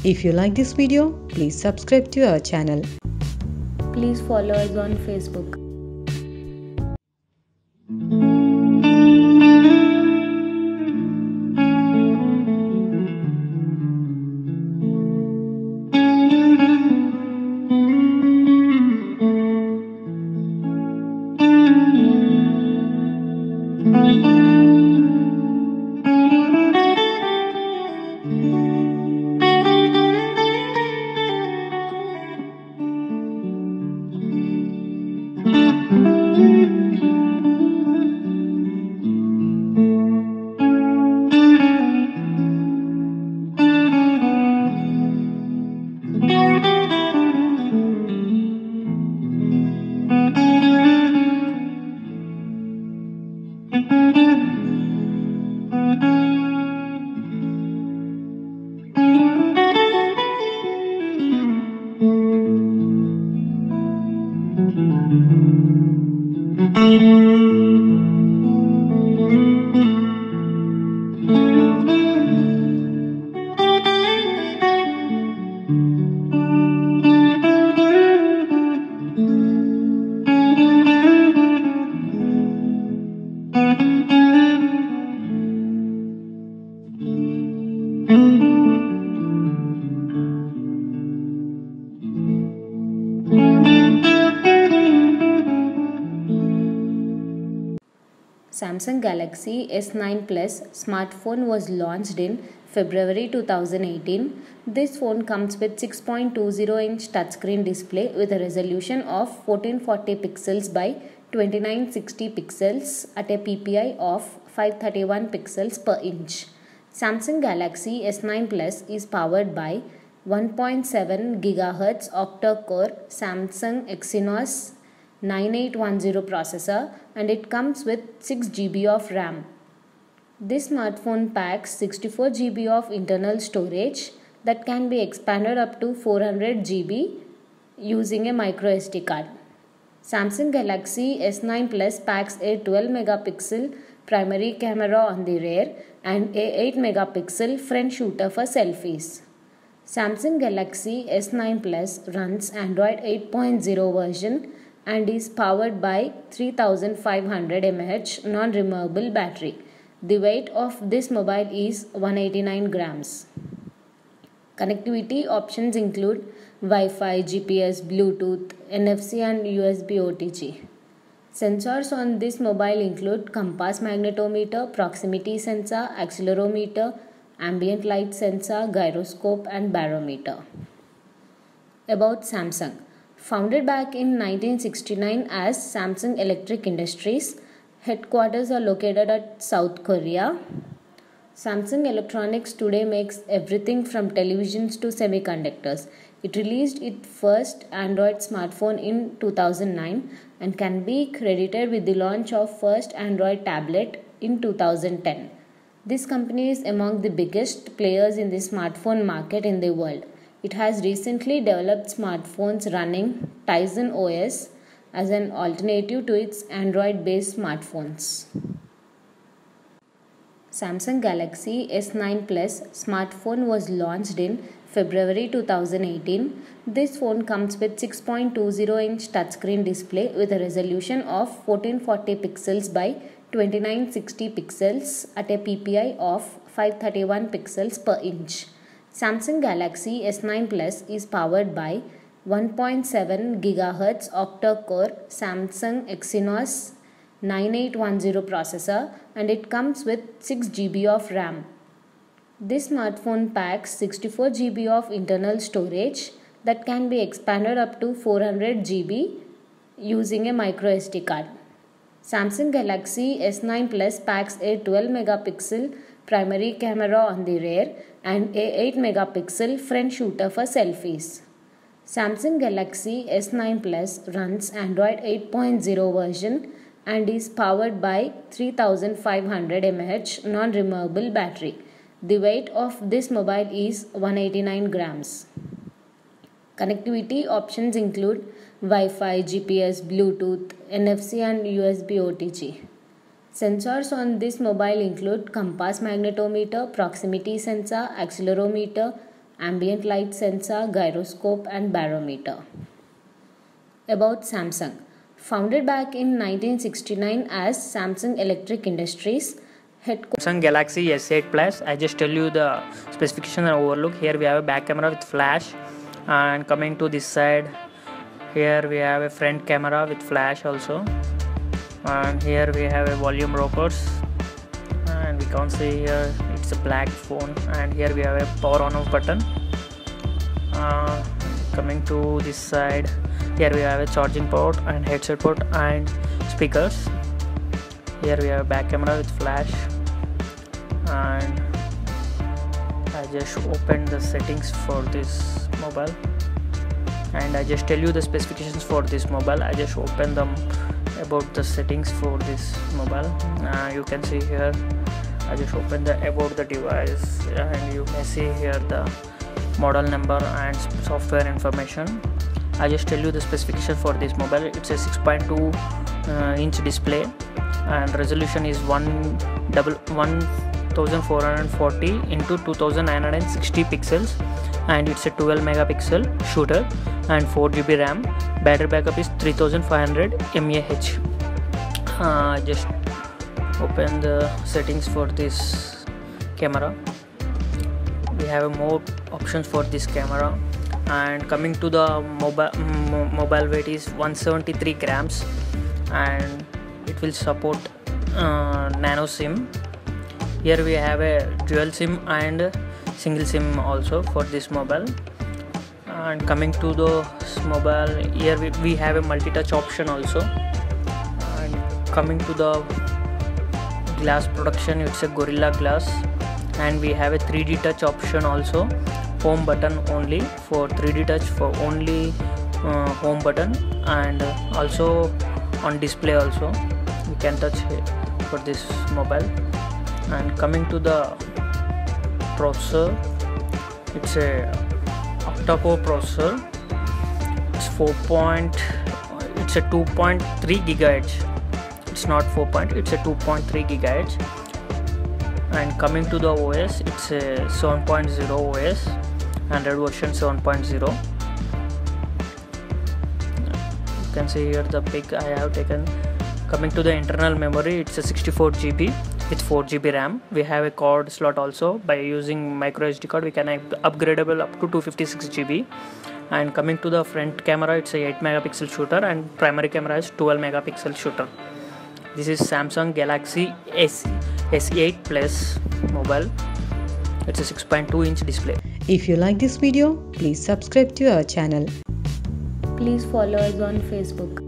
If you like this video, please subscribe to our channel. Please follow us on Facebook. Samsung Galaxy S9 Plus smartphone was launched in February 2018. This phone comes with 6.20-inch touchscreen display with a resolution of 1440 pixels by 2960 pixels at a PPI of 531 pixels per inch. Samsung Galaxy S9 Plus is powered by 1.7 GHz octa-core Samsung Exynos 9810 processor, and it comes with 6 GB of RAM. This smartphone packs 64 GB of internal storage that can be expanded up to 400 GB using a micro SD card. Samsung Galaxy S9 Plus packs a 12 megapixel primary camera on the rear and a 8 megapixel front shooter for selfies. Samsung Galaxy S9 Plus runs Android 8.0 version and is powered by 3500 mAh non-removable battery. The weight of this mobile is 189 grams. Connectivity options include Wi-Fi, GPS, Bluetooth, NFC and USB OTG. Sensors on this mobile include compass magnetometer, proximity sensor, accelerometer, ambient light sensor, gyroscope and barometer. About Samsung. Founded back in 1969 as Samsung Electric Industries, headquarters are located at South Korea. Samsung Electronics today makes everything from televisions to semiconductors. It released its first Android smartphone in 2009 and can be credited with the launch of first Android tablet in 2010. This company is among the biggest players in the smartphone market in the world. It has recently developed smartphones running Tizen OS as an alternative to its Android-based smartphones. Samsung Galaxy S9 Plus smartphone was launched in February 2018. This phone comes with 6.20-inch touchscreen display with a resolution of 1440 pixels by 2960 pixels at a PPI of 531 pixels per inch. Samsung Galaxy S9 Plus is powered by 1.7 GHz octa-core Samsung Exynos 9810 processor, and it comes with 6 GB of RAM. This smartphone packs 64 GB of internal storage that can be expanded up to 400 GB using a micro SD card. Samsung Galaxy S9 Plus packs a 12 megapixel primary camera on the rear and a 8 megapixel front shooter for selfies. Samsung Galaxy S9 Plus runs Android 8.0 version and is powered by 3500 mAh non-removable battery. The weight of this mobile is 189 grams. Connectivity options include Wi-Fi, GPS, Bluetooth, NFC and USB OTG. Sensors on this mobile include compass magnetometer, proximity sensor, accelerometer, ambient light sensor, gyroscope and barometer. About Samsung. Founded back in 1969 as Samsung Electric Industries, Samsung Galaxy S8 Plus. I just tell you the specification and overlook. Here we have a back camera with flash, and coming to this side, here we have a front camera with flash also, and here we have a volume rockers, and we can see here it's a black phone, and here we have a power on off button. Coming to this side, here we have a charging port and headset port and speakers. Here we have a back camera with flash, and I just opened the settings for this mobile, and I just tell you the specifications for this mobile. I just open them about the settings for this mobile. You can see here I just open the about the device, and you may see here the model number and software information. I just tell you the specification for this mobile. It's a 6.2 inch display, and resolution is 1440 into 2960 pixels, and it's a 12 megapixel shooter and 4 GB RAM. Battery backup is 3500 mAh. Just open the settings for this camera. We have more options for this camera, and coming to the mobile weight is 173 grams, and it will support nano SIM. Here we have a dual SIM and single SIM also for this mobile. And coming to the mobile, here we have a multi-touch option also. And coming to the glass production, it's a Gorilla Glass, and we have a 3D touch option also. Home button only for 3D touch, for only home button, and also on display also we can touch for this mobile. And coming to the processor, it's a octa-core processor. It's it's a 2.3 gigahertz. It's not 4. It's a 2.3 gigahertz. And coming to the OS, it's a 7.0 OS, Android version 7.0. You can see here the pic I have taken. Coming to the internal memory, it's a 64 GB with 4 GB RAM. We have a card slot also. By using micro SD card, we can upgradable up to 256 GB. And coming to the front camera, it's a 8 megapixel shooter, and primary camera is 12 megapixel shooter. This is Samsung Galaxy S8 Plus mobile. It's a 6.2 inch display. If you like this video, please subscribe to our channel. please follow us on Facebook.